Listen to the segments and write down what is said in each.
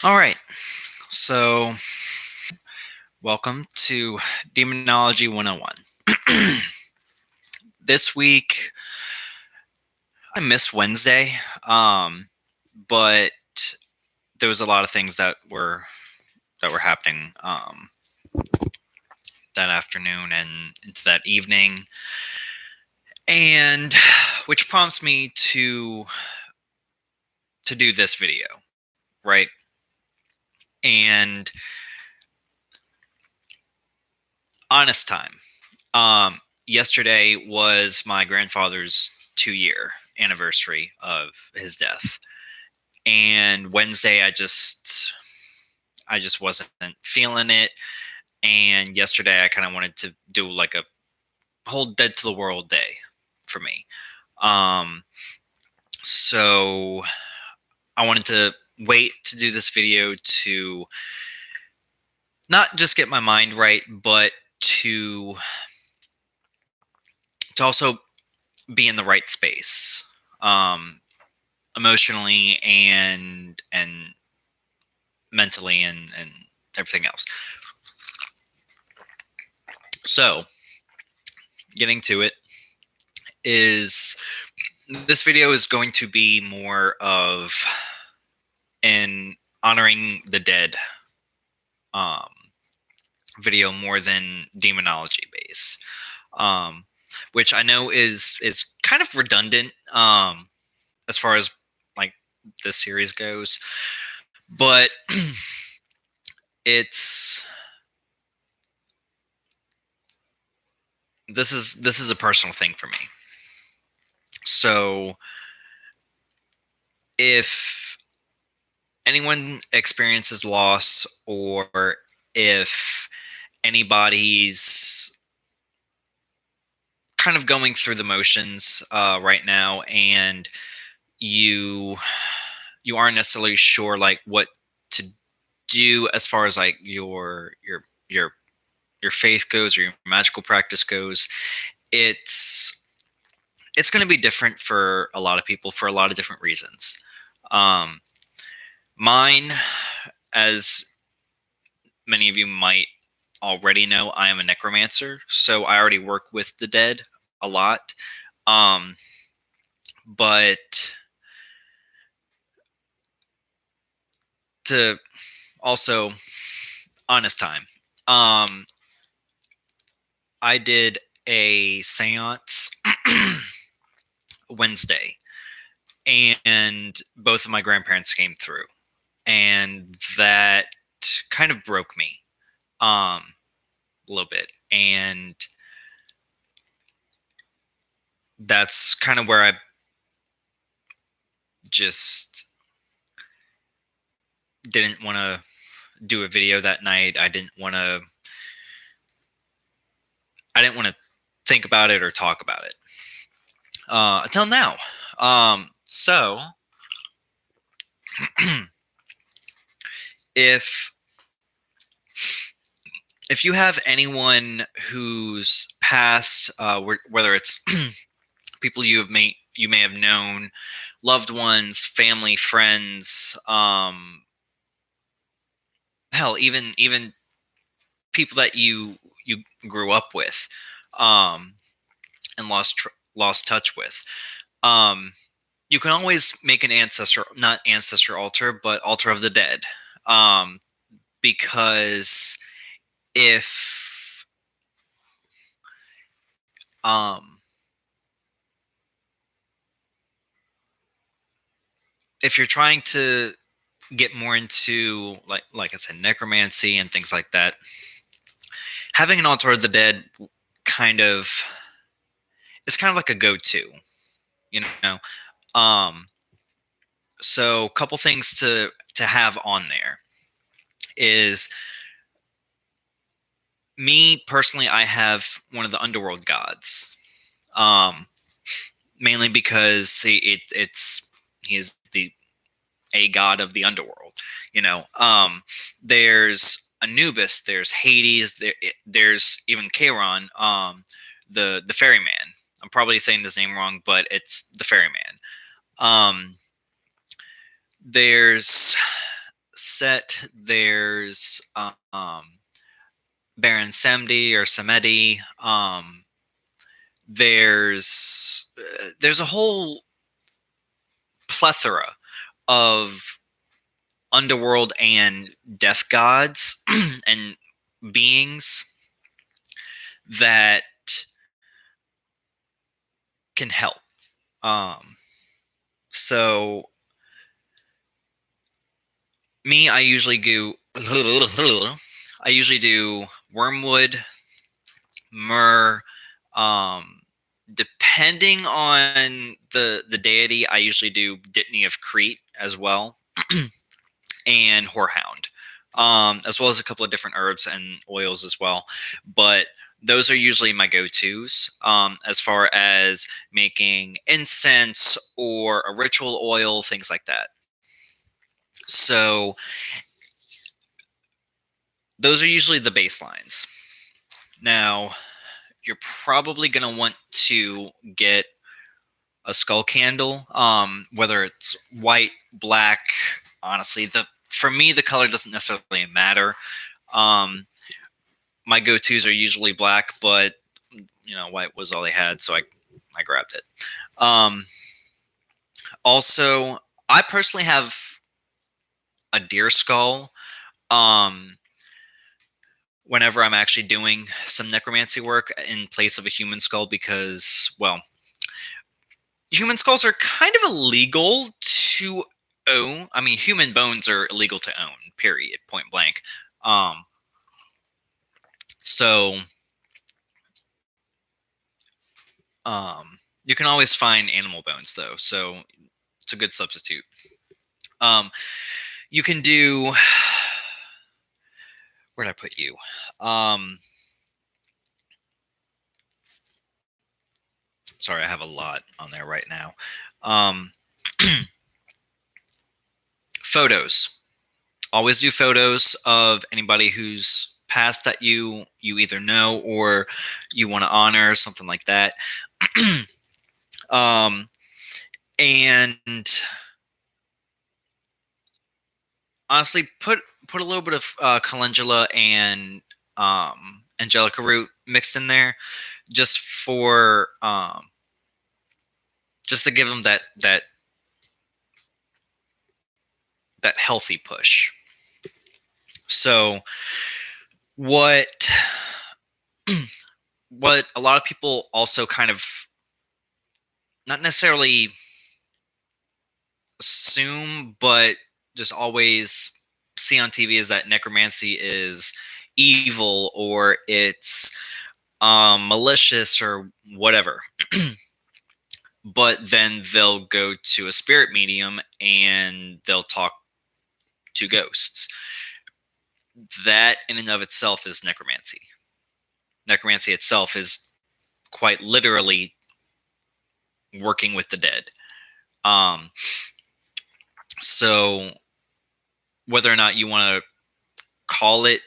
All right. So, welcome to Demonology 101. This week, I missed Wednesday, but there was a lot of things that were happening that afternoon and into that evening, and which prompts me to do this video, right? And honest time. Yesterday was my grandfather's 2-year anniversary of his death. And Wednesday I just wasn't feeling it. And yesterday I kind of wanted to do like a whole dead to the world day for me. Um so I wanted to wait to do this video to not just get my mind right, but to also be in the right space. Emotionally and mentally and everything else. So, getting to it is this video is going to be more of an honoring the dead um, video more than demonology base, um, which I know is kind of redundant as far as like this series goes, but it's this is a personal thing for me. So if anyone experiences loss, or if anybody's kind of going through the motions right now, and you you aren't necessarily sure like what to do as far as like your your faith goes or your magical practice goes, it's it's going to be different for a lot of people for a lot of different reasons. um Mine, as many of you might already know, I am a necromancer, so I already work with the dead a lot. Um, but to also honest time, um, I did a séance Wednesday, and both of my grandparents came through, and that kind of broke me a little bit, and that's kind of where I just didn't want to do a video that night. I didn't want to think about it or talk about it until now. So if if you have anyone who's passed, whether it's people you may have known, loved ones, family, friends, hell, even people that you grew up with, um, and lost touch with. Um, you can always make an ancestor, not ancestor altar, but altar of the dead, um, because if um, if you're trying to get more into like I said, necromancy and things like that, having an altar of the dead kind of it's kind of like a go-to, you know. Um, so a couple things to have on there is, me personally, I have one of the underworld gods. Um, Mainly because he is the a god of the underworld. You know, there's Anubis, there's Hades, there's even Charon, the ferryman. I'm probably saying his name wrong, but it's the ferryman. Um, there's set. There's Baron Samedi or Samedi. There's a whole plethora of underworld and death gods and beings that can help. Um, so me, I usually do wormwood, myrrh. Depending on the deity, I usually do Dittany of Crete as well, and horehound, as well as a couple of different herbs and oils as well. But those are usually my go-tos as far as making incense or a ritual oil, things like that. So those are usually the baselines. Now, you're probably going to want to get a skull candle, whether it's white, black. Honestly, for me, the color doesn't necessarily matter. My go-tos are usually black, but white was all they had, so I grabbed it. Also, I personally have a deer skull. Whenever I'm actually doing some necromancy work in place of a human skull, because, well, human skulls are kind of illegal to own. I mean, human bones are illegal to own, period, point blank. So you can always find animal bones, though, so it's a good substitute. You can do... Where'd I put you? Sorry, I have a lot on there right now. Photos. Always do photos of anybody who's passed that you either know or you want to honor, something like that. And honestly, put a little bit of calendula and angelica root mixed in there, just for just to give them that healthy push. So what a lot of people also kind of not necessarily assume, but just always see on TV is that necromancy is evil or it's malicious or whatever. But then they'll go to a spirit medium and they'll talk to ghosts. That in and of itself is necromancy. Necromancy itself is quite literally working with the dead. So whether or not you want to call it,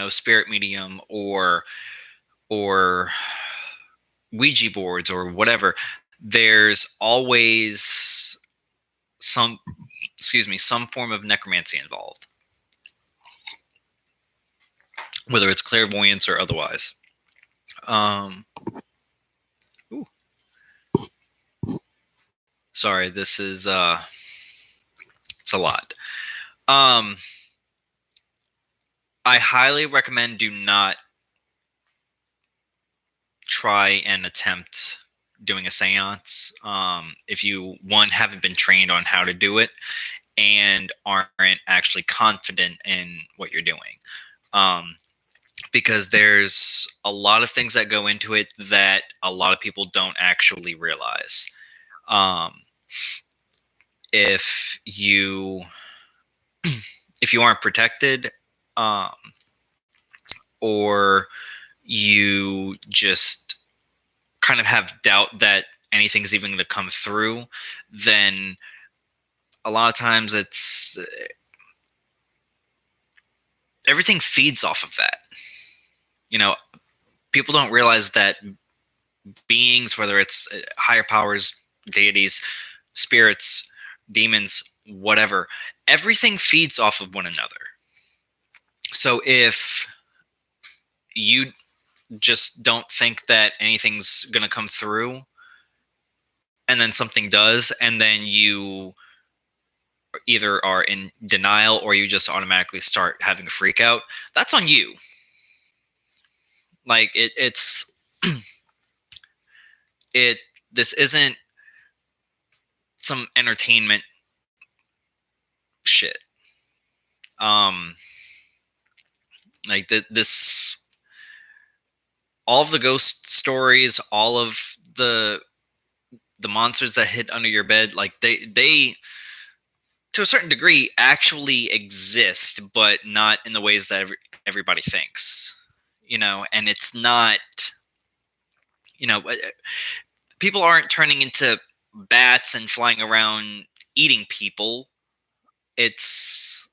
spirit medium or Ouija boards or whatever, there's always some form of necromancy involved, whether it's clairvoyance or otherwise. Ooh. Sorry, this is it's a lot. I highly recommend do not try and attempt doing a seance if you, one, haven't been trained on how to do it and aren't actually confident in what you're doing. Because there's a lot of things that go into it that a lot of people don't actually realize. If you aren't protected, or you just kind of have doubt that anything's even going to come through, then a lot of times it's everything feeds off of that. People don't realize that beings, whether it's higher powers, deities, spirits, demons, whatever. Everything feeds off of one another. So if you just don't think that anything's going to come through, and then something does, and then you either are in denial or you just automatically start having a freak out, that's on you. Like it's it this isn't some entertainment shit. um like this, all of the ghost stories, all of the monsters that hid under your bed, like they to a certain degree actually exist, but not in the ways that everybody thinks, and it's not, you know people aren't turning into bats and flying around eating people. It's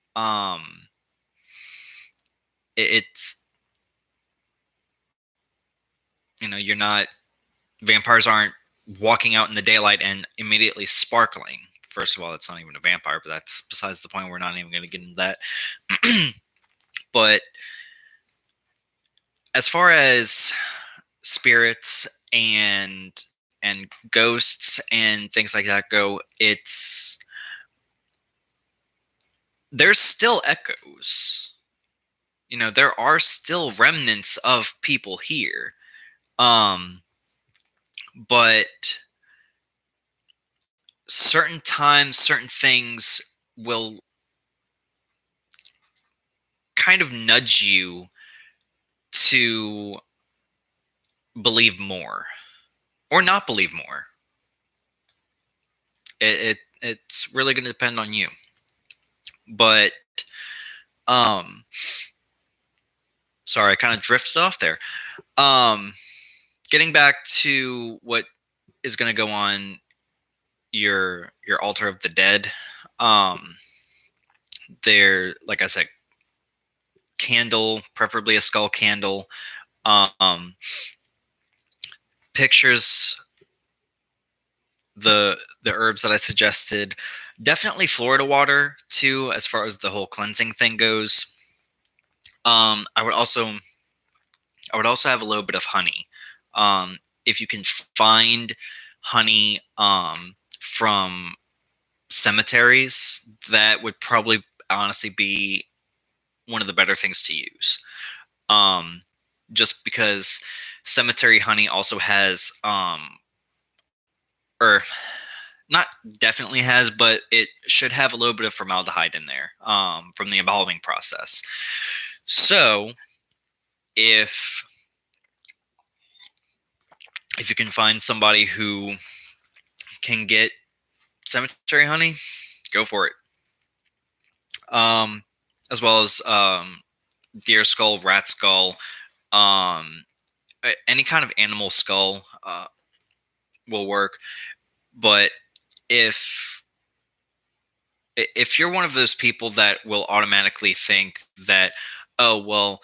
it's you're not, vampires aren't walking out in the daylight and immediately sparkling. First of all, that's not even a vampire, but that's besides the point. We're not even going to get into that. But as far as spirits and ghosts and things like that go, there's still echoes. There are still remnants of people here. But certain times, certain things will kind of nudge you to believe more or not believe more. It's really going to depend on you. But sorry, I kind of drifted off there. Getting back to what is going to go on your altar of the dead. There, like I said, candle, preferably a skull candle. Pictures, the herbs that I suggested, definitely Florida water too, as far as the whole cleansing thing goes. I would also have a little bit of honey. If you can find honey from cemeteries, that would probably honestly be one of the better things to use. Just because cemetery honey also has or not definitely has, but it should have a little bit of formaldehyde in there from the embalming process. So if you can find somebody who can get cemetery honey, go for it. As well as deer skull, rat skull, any kind of animal skull will work. But if you're one of those people that will automatically think that, oh well,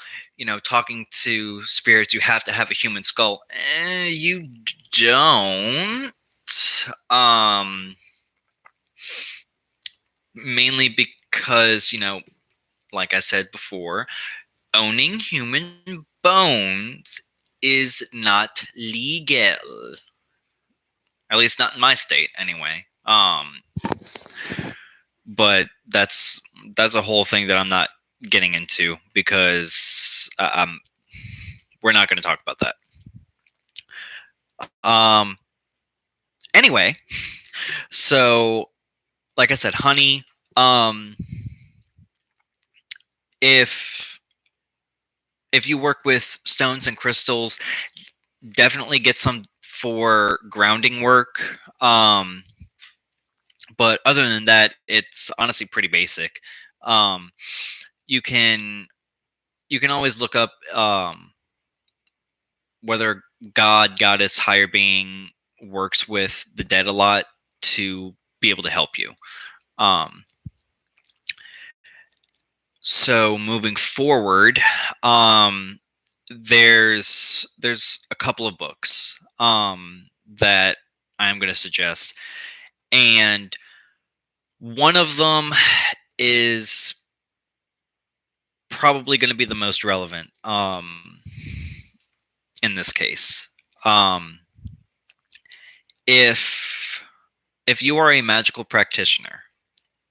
talking to spirits, you have to have a human skull, you don't. Mainly because, like I said before, owning human bones is not legal. At least not in my state, anyway. But that's a whole thing that I'm not getting into, because we're not going to talk about that. Anyway, so like I said, honey. If you work with stones and crystals, definitely get some for grounding work. But other than that, it's honestly pretty basic. You can always look up whether God, goddess, higher being works with the dead a lot to be able to help you. So moving forward, there's a couple of books that I'm going to suggest, and One of them is probably going to be the most relevant in this case. Um, if if you are a magical practitioner,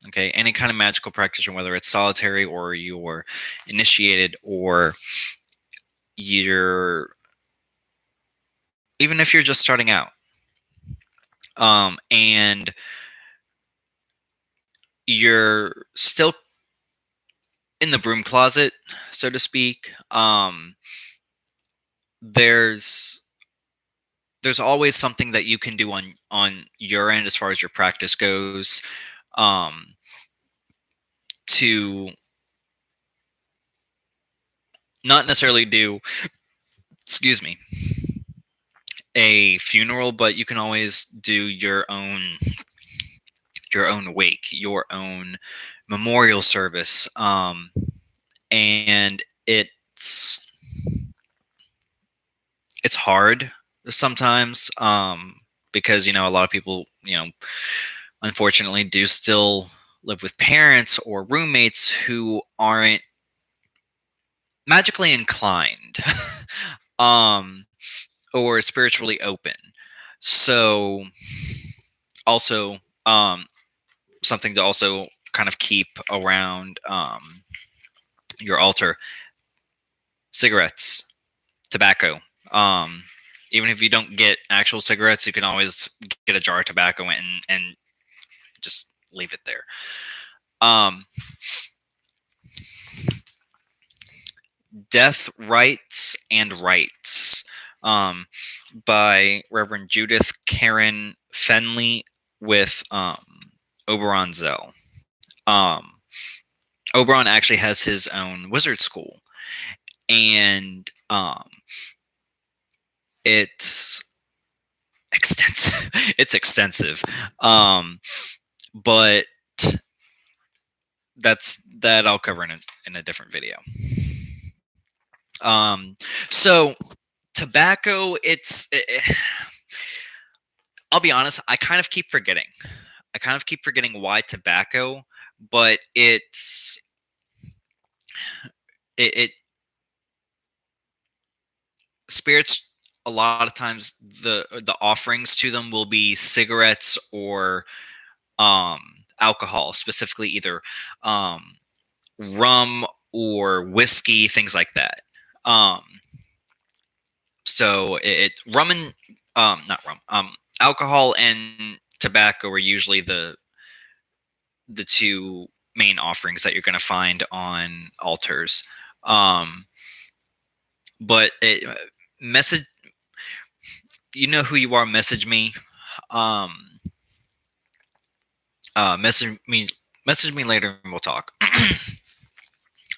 okay, any kind of magical practitioner, whether it's solitary or you're initiated or you're even if you're just starting out, and you're still in the broom closet, so to speak, there's there's always something that you can do on your end as far as your practice goes, um, to not necessarily do, excuse me, a funeral, but you can always do your own wake, your own memorial service, and it's hard sometimes, because a lot of people, unfortunately, do still live with parents or roommates who aren't magically inclined, um, or spiritually open. So, also, something to also kind of keep around your altar: cigarettes, tobacco. Um, Even if you don't get actual cigarettes, you can always get a jar of tobacco and just leave it there. Um, Death, Rights, and Rights, um, by Reverend Judith Karen Fenley with Oberon Zell. Um, Oberon actually has his own wizard school, and it's extensive. It's extensive, but that I'll cover in a different video. Um, so tobacco, I'll be honest, I kind of keep forgetting. I kind of keep forgetting why tobacco, but it spirits, a lot of times the offerings to them will be cigarettes or um alcohol, specifically either um rum or whiskey, things like that. Um so rum and not rum, alcohol and tobacco are usually the two main offerings that you're going to find on altars. Um, but message, you know who you are. Message me. Um, uh, message me. Message me later, and we'll talk.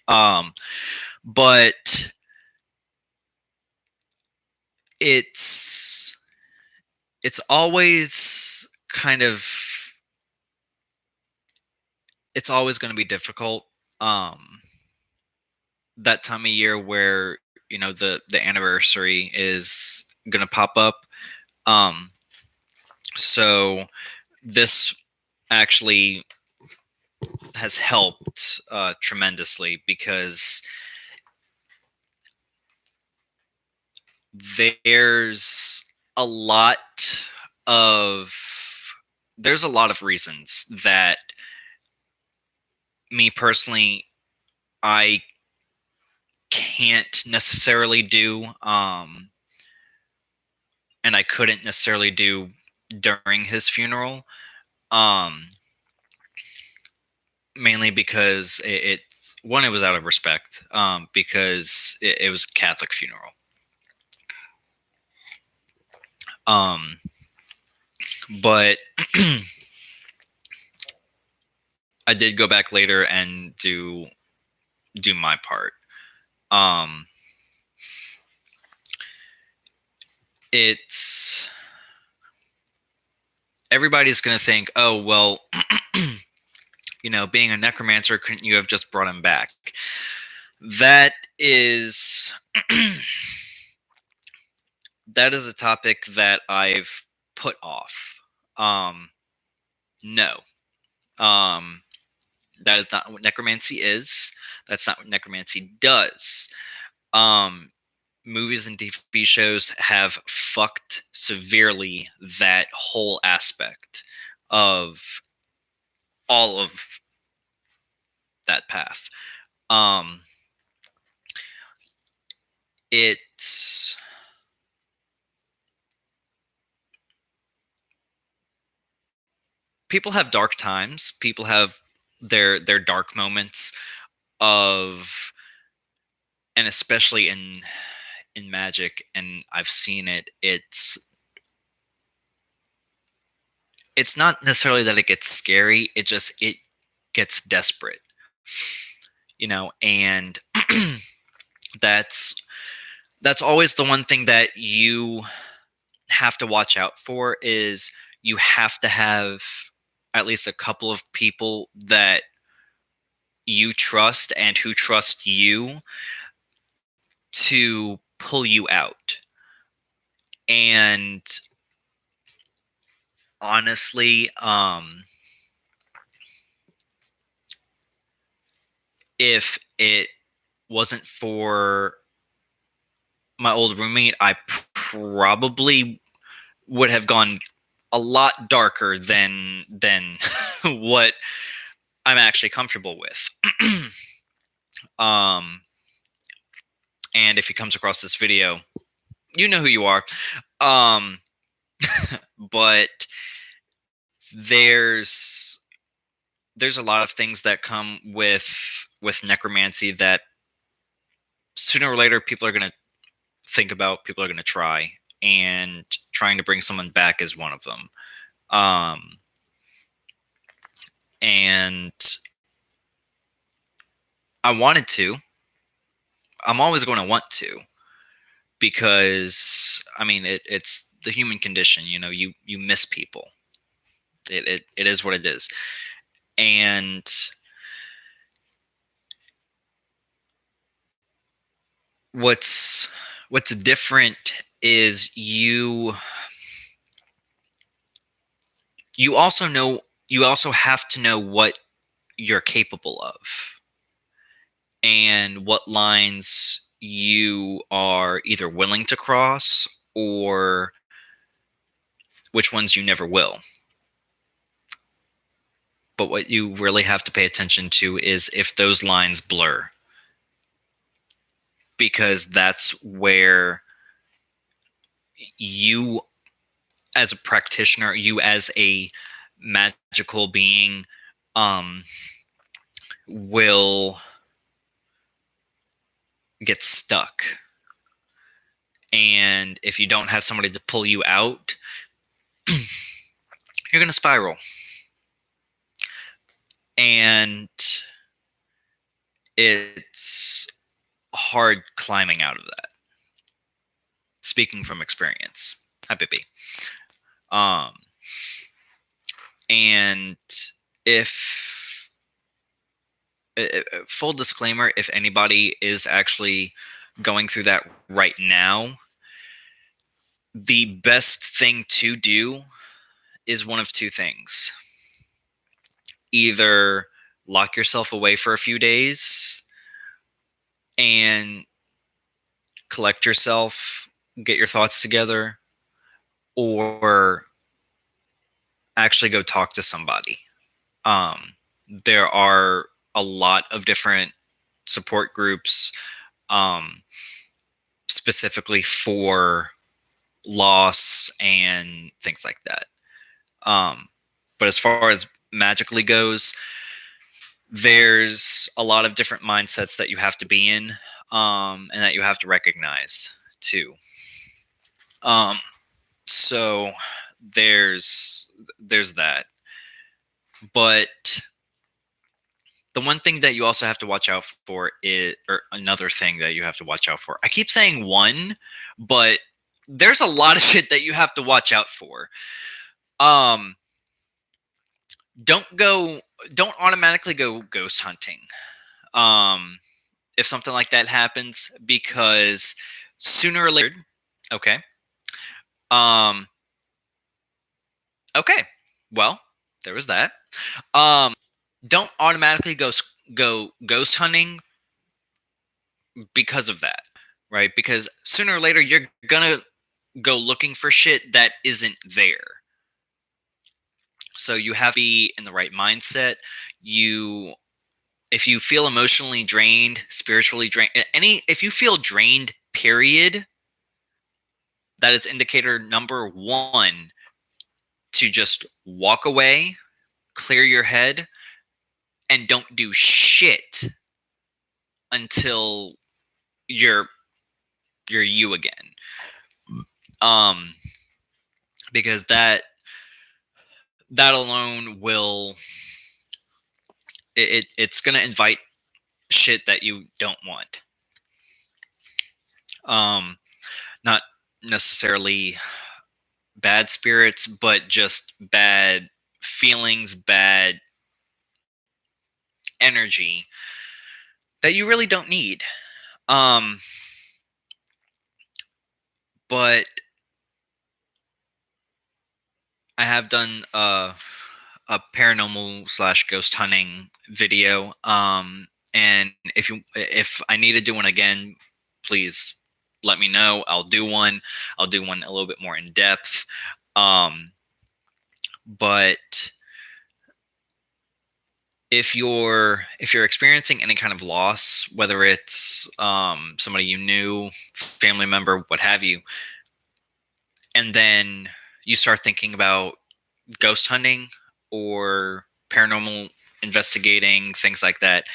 um, but it's it's always kind of it's always going to be difficult. Um, that time of year where the anniversary is going to pop up. Um, so this actually has helped tremendously, because there's a lot of there's a lot of reasons that me personally I can't necessarily do, and I couldn't necessarily do during his funeral, um, mainly because it's one, it was out of respect, because it was a Catholic funeral. um, but I did go back later and do my part. Um, it's Everybody's gonna think, oh well, being a necromancer, couldn't you have just brought him back? That is that is a topic that I've put off. No. Um, that is not what necromancy is. That's not what necromancy does. Um, Movies and TV shows have fucked severely that whole aspect of all of that path. Um, it's People have dark times. People have their dark moments of, and especially in magic, and I've seen it. It's not necessarily that it gets scary. It gets desperate, and that's that's always the one thing that you have to watch out for is you have to have at least a couple of people that you trust and who trust you to pull you out. And honestly, if it wasn't for my old roommate, I probably would have gone a lot darker than what I'm actually comfortable with. um, and if he comes across this video, you know who you are. Um, but there's a lot of things that come with necromancy that sooner or later people are going to think about, people are going to try, and trying to bring someone back is one of them. And I wanted to. I'm always going to want to, because I mean it's the human condition. You miss people. It is what it is. And what's different is you also have to know what you're capable of and what lines you are either willing to cross or which ones you never will. But what you really have to pay attention to is if those lines blur, because that's where you as a practitioner, you as a magical being, um, will get stuck. And if you don't have somebody to pull you out, you're going to spiral. And it's hard climbing out of that. Speaking from experience. Hi, Bippy. And if full disclaimer, if anybody is actually going through that right now, the best thing to do is one of two things. Either lock yourself away for a few days and collect yourself, get your thoughts together, or actually go talk to somebody. There are a lot of different support groups, specifically for loss and things like that. But as far as magically goes, there's a lot of different mindsets that you have to be in, and that you have to recognize too. So there's that. But the one thing that you also have to watch out for is, or another thing that you have to watch out for. I keep saying one, but there's a lot of shit that you have to watch out for. Don't automatically go ghost hunting. If something like that happens, because sooner or later, okay. Okay. Well, there was that. Um, don't automatically go ghost hunting because of that, right? Because sooner or later you're gonna go looking for shit that isn't there. So you have to be in the right mindset. You if you feel emotionally drained, spiritually drained, if you feel drained, period, that is indicator number one to just walk away, clear your head, and don't do shit until you're you again. Um, because that alone will it's gonna invite shit that you don't want. Um, not necessarily bad spirits, but just bad feelings, bad energy that you really don't need. Um, but I have done a paranormal slash ghost hunting video. And if I need to do one again, please let me know. I'll do one. I'll do one a little bit more in depth. Um, but if you're experiencing any kind of loss, whether it's somebody you knew, family member, what have you, and then you start thinking about ghost hunting or paranormal investigating, things like that,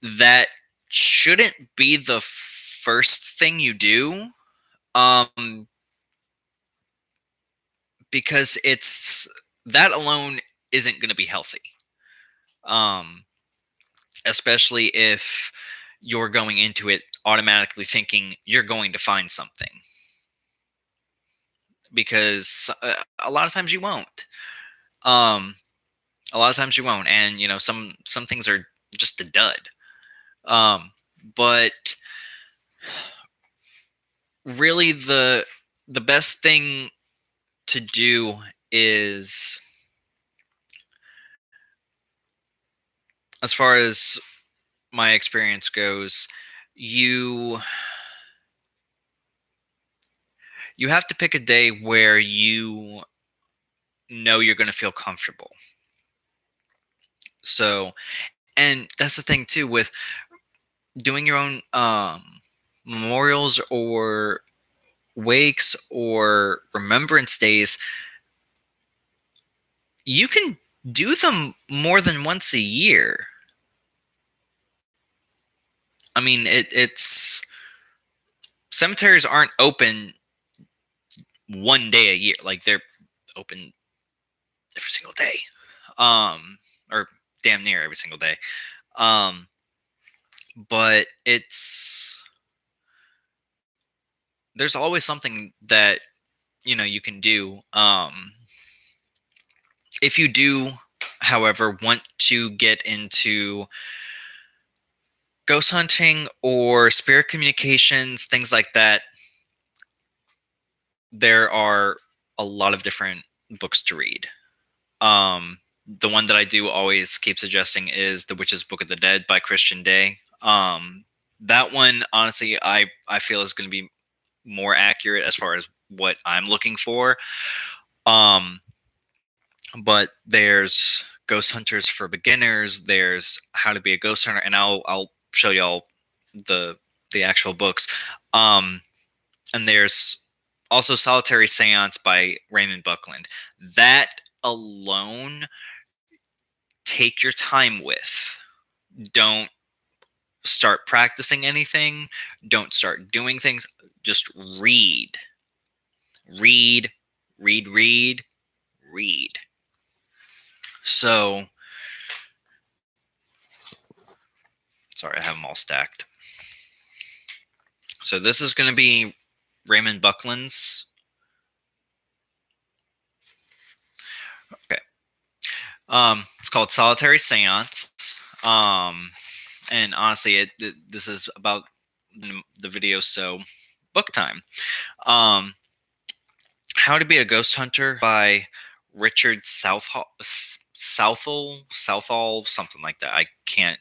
that shouldn't be the first thing you do, um, because it's that alone isn't going to be healthy. Um, Especially if you're going into it automatically thinking you're going to find something, because a lot of times you won't. Um, a lot of times you won't, and some things are just a dud. But really, the best thing to do is, as far as my experience goes, you you have to pick a day where you know you're going to feel comfortable. So, and that's the thing too with doing your own memorials or wakes or remembrance days. You can do them more than once a year. I mean, it's cemeteries aren't open one day a year. Like, they're open every single day, or damn near every single day. Um, but there's always something that you can do. If you do, however, want to get into ghost hunting or spirit communications, things like that, there are a lot of different books to read. The one that I do always keep suggesting is The Witch's Book of the Dead by Christian Day. That one, honestly, I feel is going to be more accurate as far as what I'm looking for. Um, but there's Ghost Hunters for Beginners. There's How to Be a Ghost Hunter, and I'll show y'all the actual books. And there's also Solitary Seance by Raymond Buckland. That alone, take your time with. Don't start practicing anything. Don't start doing things. Just read. Read, read, read, read. So, sorry, I have them all stacked. So this is going to be Raymond Buckland's. Okay. It's called Solitary Seance. And honestly, this is about the video, so book time. How to Be a Ghost Hunter by Richard Southall, something like that. I can't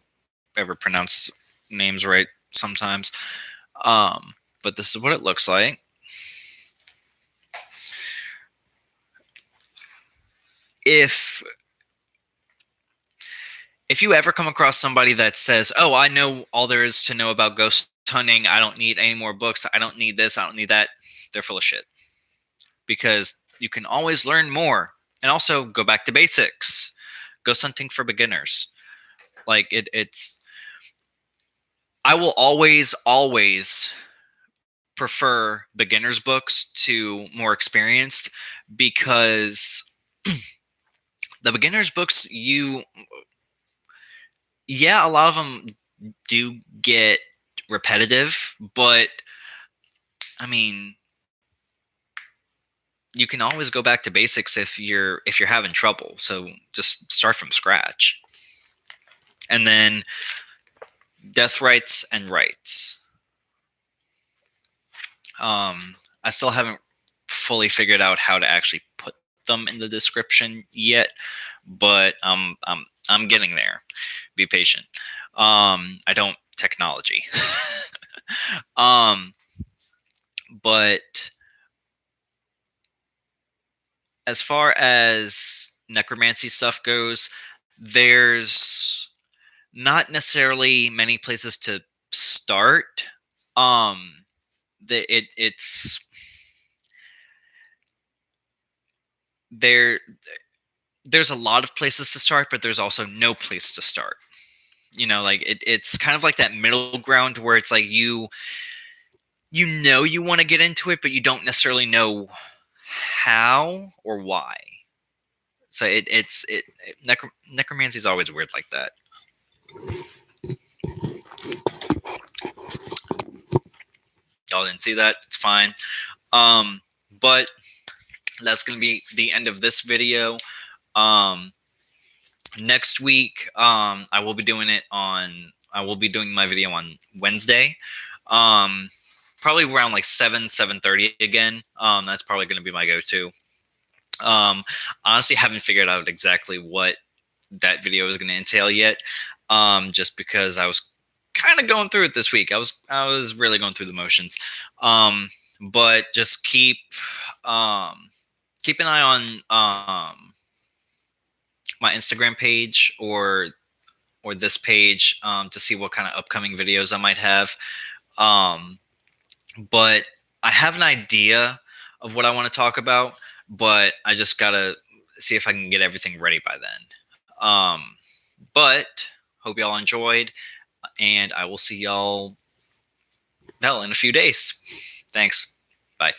ever pronounce names right sometimes. But this is what it looks like. If you ever come across somebody that says, "Oh, I know all there is to know about ghost hunting. I don't need any more books. I don't need this. I don't need that," they're full of shit. Because you can always learn more, and also go back to basics. Ghost hunting for beginners. Like it's. I will always prefer beginners books to more experienced, because the beginners books, a lot of them do get repetitive, but I mean, you can always go back to basics if you're having trouble. So just start from scratch. And then death rights and rights. I still haven't fully figured out how to actually put them in the description yet, but I'm getting there. Be patient. I don't technology. But as far as necromancy stuff goes, there's not necessarily many places to start. It's there. There's a lot of places to start, but there's also no place to start. Like it's kind of like that middle ground where it's like you want to get into it, but you don't necessarily know how or why. So necromancy is always weird like that. Y'all didn't see that? It's fine. But that's going to be the end of this video. Next week, I will be doing my video on Wednesday. Probably around like 7:30 again. That's probably going to be my go-to. Honestly, haven't figured out exactly what that video is going to entail yet. Just because I was kind of going through it this week. I was really going through the motions. But just keep an eye on my Instagram page or this page to see what kind of upcoming videos I might have. But I have an idea of what I want to talk about, but I just gotta see if I can get everything ready by then. But hope y'all enjoyed, and I will see y'all in a few days. Thanks. Bye.